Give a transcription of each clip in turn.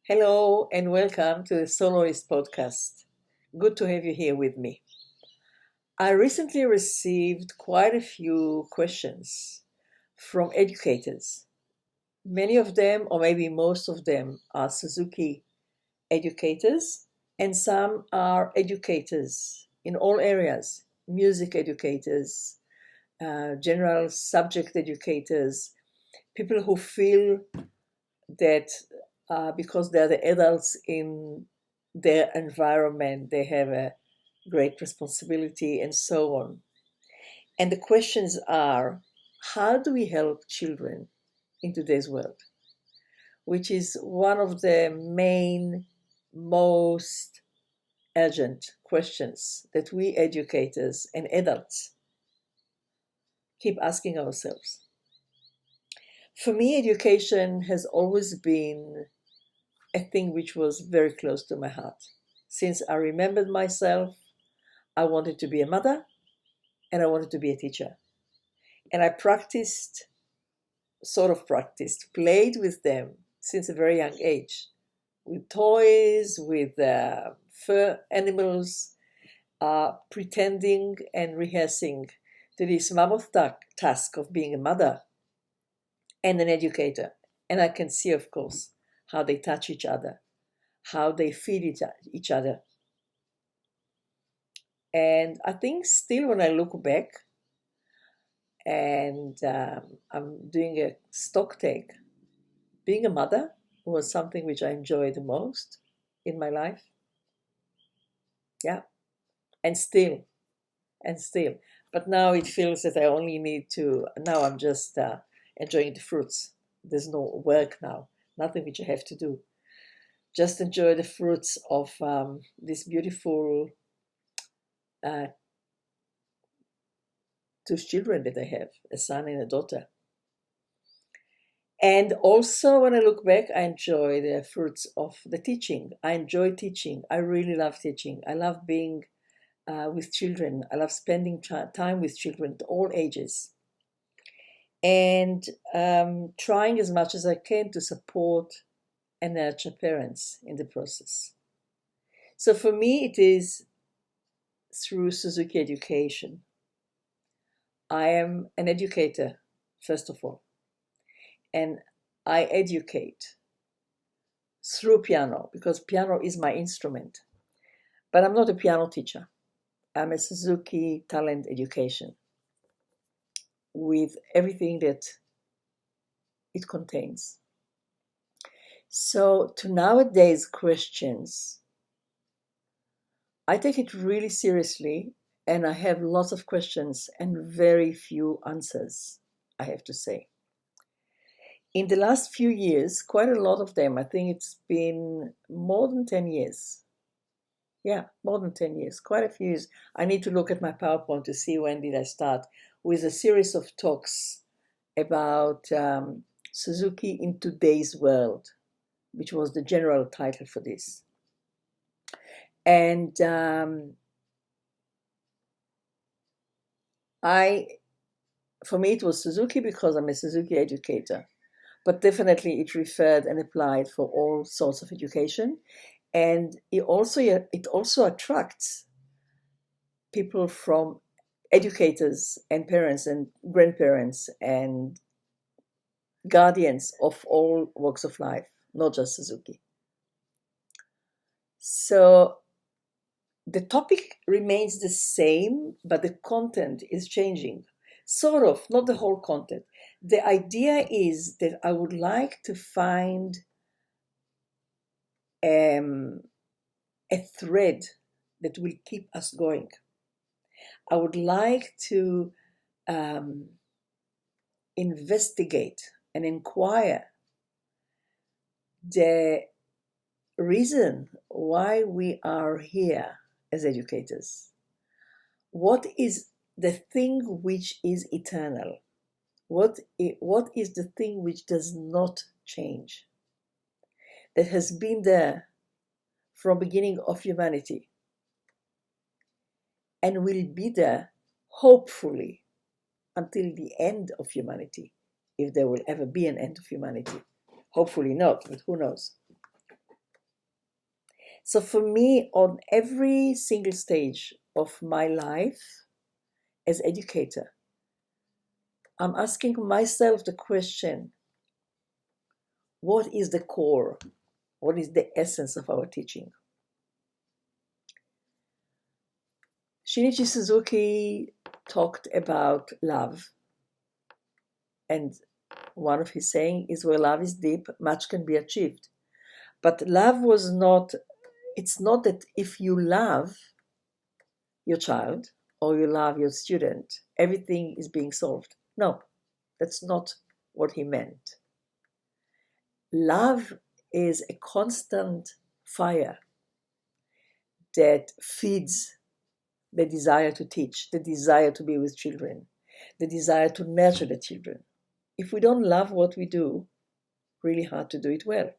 Hello and welcome to the Souloist Podcast. Good to have you here with me. I recently received quite a few questions from educators. Many of them, or maybe most of them, are Suzuki educators, and some are educators in all areas: music educators, general subject educators, people who feel that because they're the adults in their environment, they have a great responsibility and so on. And the questions are, how do we help children in today's world? Which is one of the main, most urgent questions that we educators and adults keep asking ourselves. For me, education has always been a thing which was very close to my heart. Since I remembered myself, I wanted to be a mother and I wanted to be a teacher. And I played with them since a very young age, with toys, with fur animals, pretending and rehearsing to this mammoth task of being a mother and an educator. And I can see, of course, how they touch each other, how they feed each other. And I think still when I look back and I'm doing a stock take, being a mother was something which I enjoyed the most in my life. Yeah, and still. But now it feels that I only now I'm just enjoying the fruits. There's no work now, nothing which I have to do. Just enjoy the fruits of this beautiful two children that I have, a son and a daughter. And also when I look back, I enjoy the fruits of the teaching. I enjoy teaching. I really love teaching. I love being with children. I love spending time with children at all ages. And trying as much as I can to support and nurture parents in the process. So for me, it is through Suzuki Education. I am an educator, first of all, and I educate through piano because piano is my instrument. But I'm not a piano teacher. I'm a Suzuki Talent Education with everything that it contains. So to nowadays questions, I take it really seriously, and I have lots of questions and very few answers, I have to say. In the last few years, quite a lot of them, I think it's been more than 10 years. Yeah, more than 10 years, quite a few years. I need to look at my PowerPoint to see when did I start with a series of talks about Suzuki in today's world, which was the general title for this. And for me, it was Suzuki because I'm a Suzuki educator, but definitely it referred and applied for all sorts of education. And it also attracts people from educators and parents and grandparents and guardians of all walks of life, not just Suzuki. So the topic remains the same, but the content is changing. Sort of, not the whole content. The idea is that I would like to find a thread that will keep us going. I would like to investigate and inquire the reason why we are here as educators. What is the thing which is eternal? What is the thing which does not change? That has been there from beginning of humanity and will be there, hopefully, until the end of humanity, if there will ever be an end of humanity. Hopefully not, but who knows? So for me, on every single stage of my life as educator, I'm asking myself the question, what is the core? What is the essence of our teaching? Shinichi Suzuki talked about love, and one of his saying is, where love is deep, much can be achieved. But love was not, it's not that if you love your child or you love your student, everything is being solved. No, that's not what he meant. Love is a constant fire that feeds the desire to teach, the desire to be with children, the desire to nurture the children. If we don't love what we do, really hard to do it well.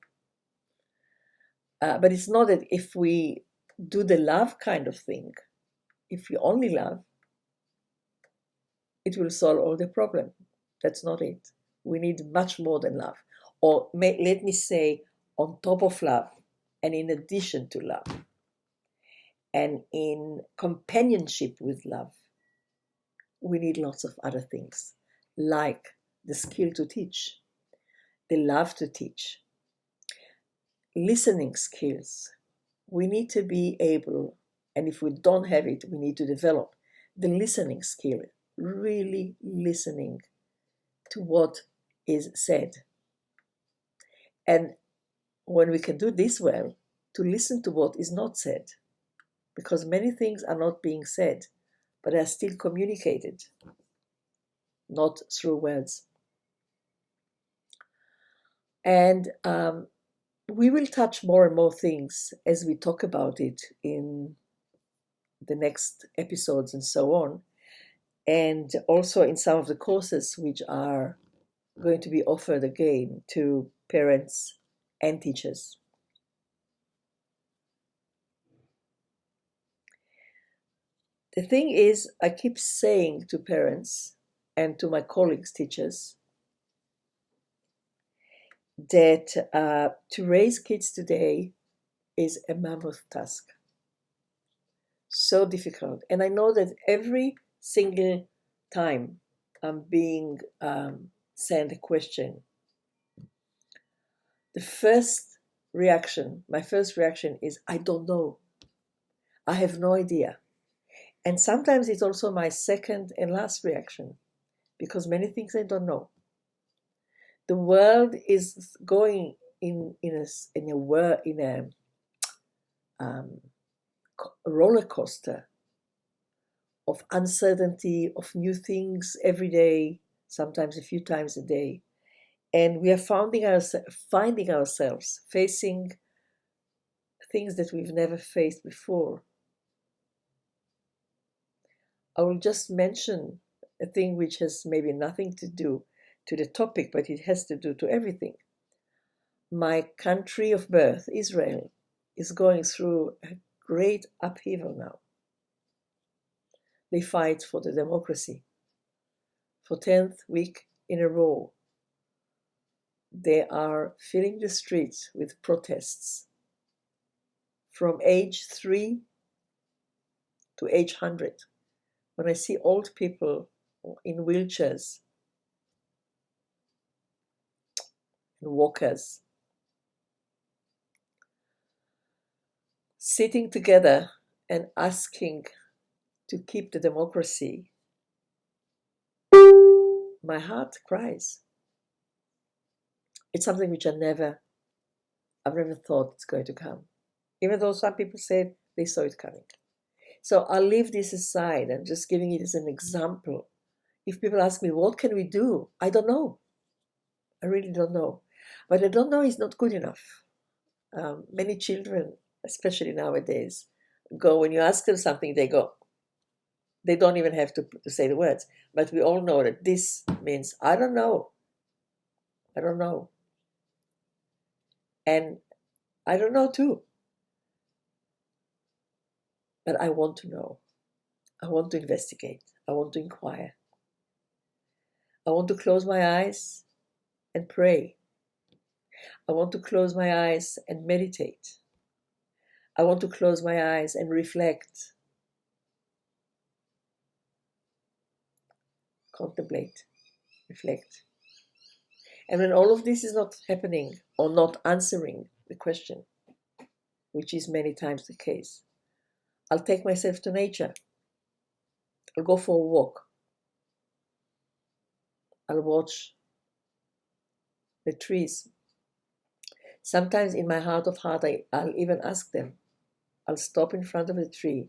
But it's not that if we do the love kind of thing, if we only love, it will solve all the problem. That's not it. We need much more than love. Or let me say, on top of love and in addition to love and in companionship with love, we need lots of other things, like the skill to teach, the love to teach, listening skills. We need to be able, and if we don't have it, we need to develop the listening skill, really listening to what is said. And when we can do this well, to listen to what is not said, because many things are not being said, but are still communicated, not through words. And we will touch more and more things as we talk about it in the next episodes and so on, and also in some of the courses which are going to be offered again to parents and teachers. The thing is, I keep saying to parents and to my colleagues, teachers, that to raise kids today is a mammoth task. So difficult. And I know that every single time I'm being sent a question, my first reaction is, I don't know. I have no idea. And sometimes it's also my second and last reaction, because many things I don't know. The world is going in a roller coaster of uncertainty, of new things every day, sometimes a few times a day. And we are finding ourselves facing things that we've never faced before. I will just mention a thing which has maybe nothing to do to the topic, but it has to do to everything. My country of birth, Israel, is going through a great upheaval now. They fight for the democracy. For 10th week in a row, they are filling the streets with protests from age 3 to age 100. When I see old people in wheelchairs and walkers sitting together and asking to keep the democracy, my heart cries. It's something which I've never thought it's going to come, even though some people said they saw it coming. So I'll leave this aside. I'm just giving it as an example. If people ask me, what can we do? I don't know. I really don't know. But I don't know is not good enough. Many children, especially nowadays, when you ask them something, they go. They don't even have to say the words. But we all know that this means, I don't know. I don't know. And I don't know too. But I want to know. I want to investigate. I want to inquire. I want to close my eyes and pray. I want to close my eyes and meditate. I want to close my eyes and reflect, contemplate, reflect. And when all of this is not happening or not answering the question, which is many times the case, I'll take myself to nature. I'll go for a walk. I'll watch the trees. Sometimes in my heart of heart, I'll even ask them. I'll stop in front of the tree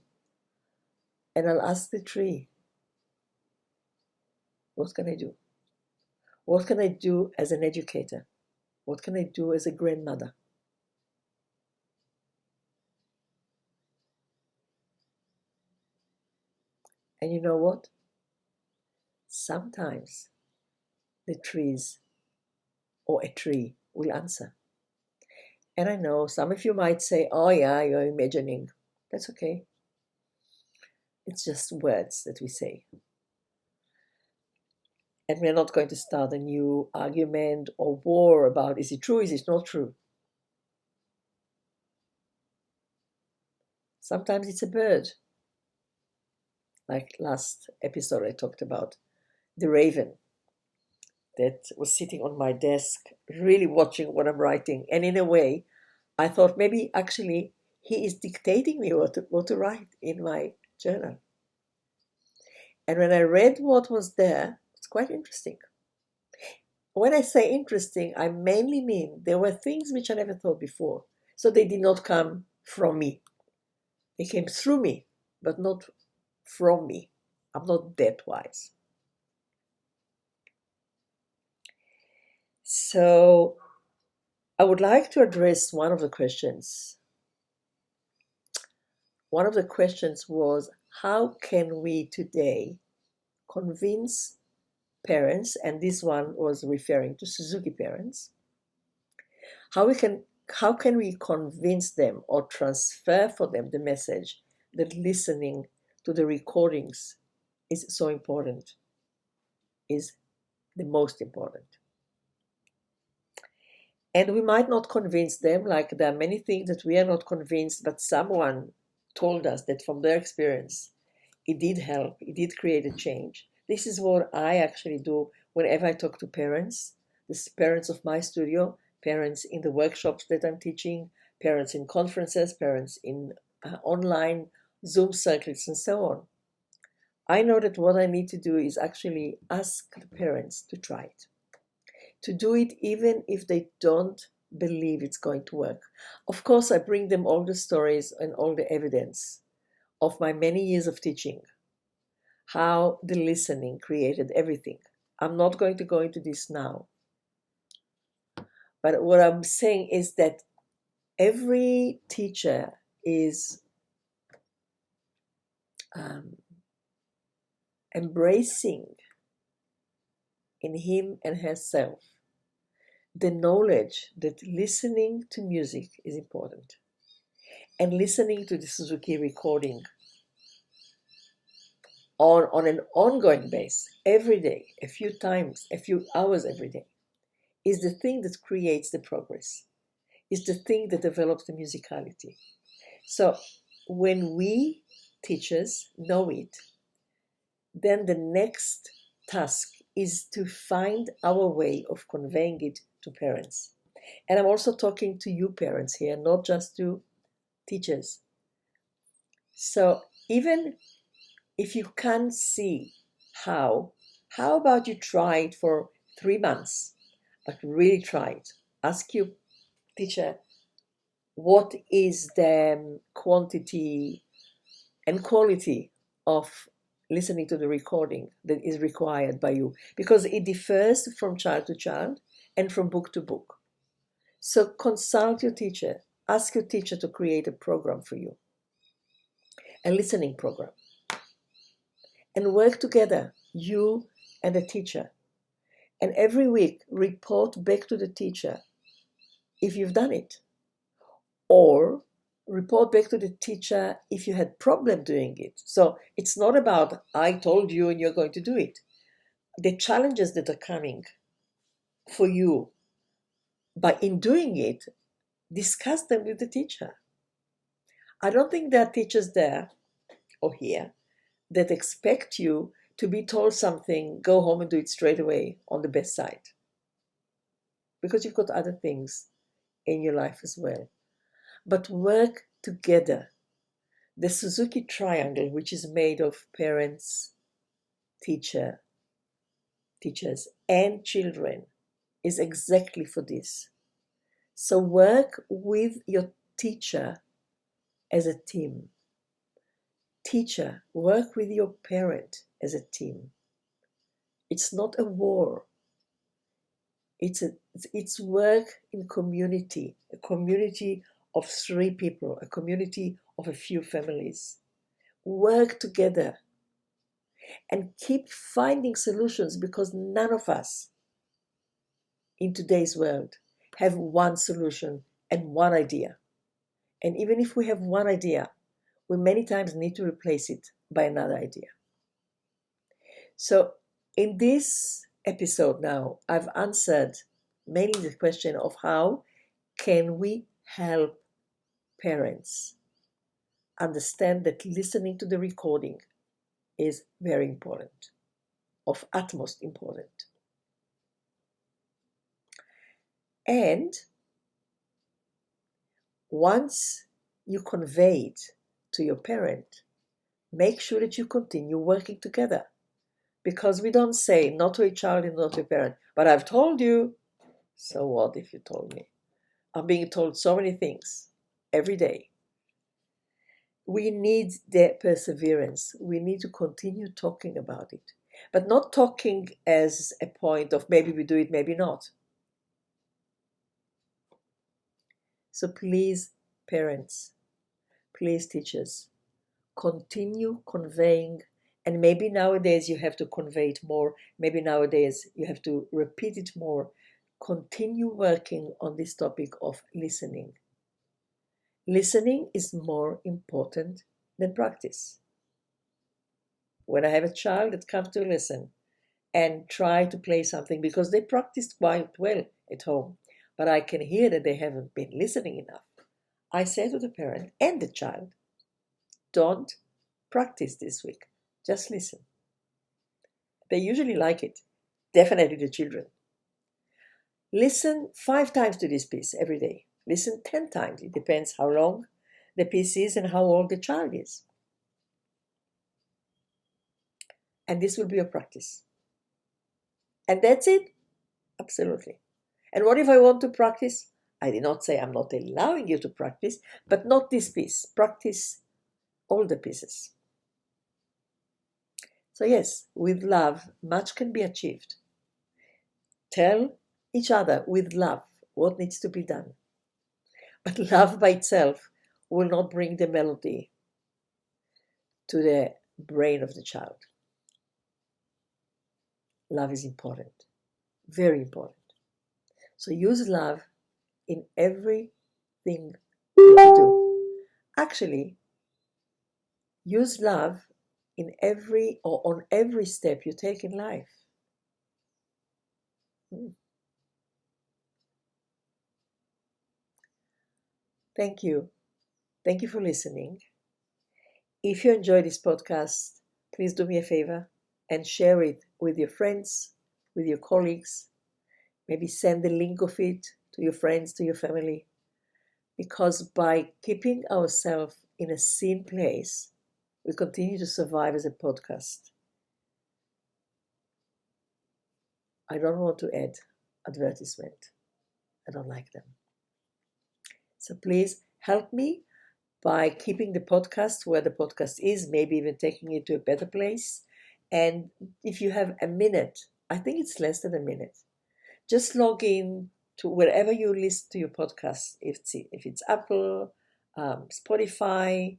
and I'll ask the tree, what can I do? What can I do as an educator? What can I do as a grandmother? And you know what? Sometimes the trees or a tree will answer. And I know some of you might say, oh yeah, you're imagining. That's okay. It's just words that we say. And we're not going to start a new argument or war about is it true, is it not true? Sometimes it's a bird. Like last episode I talked about the raven that was sitting on my desk, really watching what I'm writing. And in a way, I thought maybe actually he is dictating me what to write in my journal. And when I read what was there, it's quite interesting. When I say interesting, I mainly mean there were things which I never thought before. So they did not come from me. They came through me, but not from me. I'm not that wise. So I would like to address one of the questions. One of the questions was, how can we today convince parents, and this one was referring to Suzuki parents, how can we convince them or transfer for them the message that listening to the recordings is so important, is the most important. And we might not convince them, like there are many things that we are not convinced, but someone told us that from their experience, it did help, it did create a change. This is what I actually do whenever I talk to parents, the parents of my studio, parents in the workshops that I'm teaching, parents in conferences, parents in online Zoom circles, and so on. I know that what I need to do is actually ask the parents to try it, to do it even if they don't believe it's going to work. Of course, I bring them all the stories and all the evidence of my many years of teaching, how the listening created everything. I'm not going to go into this now. But what I'm saying is that every teacher is embracing in him and herself the knowledge that listening to music is important and listening to the Suzuki recording on an ongoing basis every day, a few times, a few hours every day, is the thing that creates the progress, is the thing that develops the musicality. So when we teachers know it, then the next task is to find our way of conveying it to parents. And I'm also talking to you parents here, not just to teachers. So even if you can't see how about you try it for 3 months, but really try it. Ask your teacher, what is the quantity and quality of listening to the recording that is required by you? Because it differs from child to child and from book to book. So consult your teacher. Ask your teacher to create a program for you, a listening program. And work together, you and the teacher. And every week, report back to the teacher if you've done it. Or report back to the teacher if you had problem doing it. So it's not about, I told you and you're going to do it. The challenges that are coming for you, but in doing it, discuss them with the teacher. I don't think there are teachers there or here that expect you to be told something, go home and do it straight away on the best side. Because you've got other things in your life as well. But work together. The Suzuki triangle, which is made of parents, teachers, and children, is exactly for this. So work with your teacher as a team. Teacher, work with your parent as a team. It's not a war. It's work in community, a community of 3 people, a community of a few families. Work together and keep finding solutions, because none of us in today's world have one solution and one idea. And even if we have one idea, we many times need to replace it by another idea. So in this episode now, I've answered mainly the question of how can we help parents understand that listening to the recording is very important, of utmost important. And once you convey it to your parent, make sure that you continue working together. Because we don't say, not to a child and not to a parent, but I've told you. So what if you told me? I'm being told so many things every day. We need the perseverance. We need to continue talking about it, but not talking as a point of maybe we do it, maybe not. So please, parents, please, teachers, continue conveying. And maybe nowadays you have to convey it more. Maybe nowadays you have to repeat it more. Continue working on this topic of listening. Listening is more important than practice. When I have a child that comes to listen and try to play something because they practiced quite well at home, but I can hear that they haven't been listening enough, I say to the parent and the child, don't practice this week, just listen. They usually like it, definitely the children. Listen 5 times to this piece every day. Listen 10 times. It depends how long the piece is and how old the child is. And this will be your practice. And that's it? Absolutely. And what if I want to practice? I did not say I'm not allowing you to practice, but not this piece. Practice all the pieces. So yes, with love, much can be achieved. Tell each other with love what needs to be done. But love by itself will not bring the melody to the brain of the child. Love is important, very important. So use love in everything that you do. Actually, use love in every or on every step you take in life. Thank you. Thank you for listening. If you enjoy this podcast, please do me a favor and share it with your friends, with your colleagues. Maybe send the link of it to your friends, to your family. Because by keeping ourselves in a seen place, we continue to survive as a podcast. I don't want to add advertisement. I don't like them. So please help me by keeping the podcast where the podcast is, maybe even taking it to a better place. And if you have a minute, I think it's less than a minute, just log in to wherever you listen to your podcast. If it's Apple, Spotify,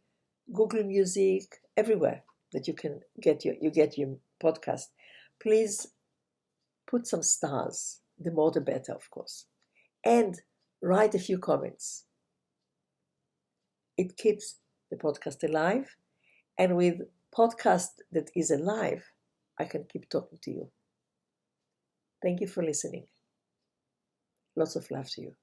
Google Music, everywhere that you can get your podcast. Please put some stars. The more the better, of course. And write a few comments. It keeps the podcast alive. And with podcast that is alive, I can keep talking to you. Thank you for listening. Lots of love to you.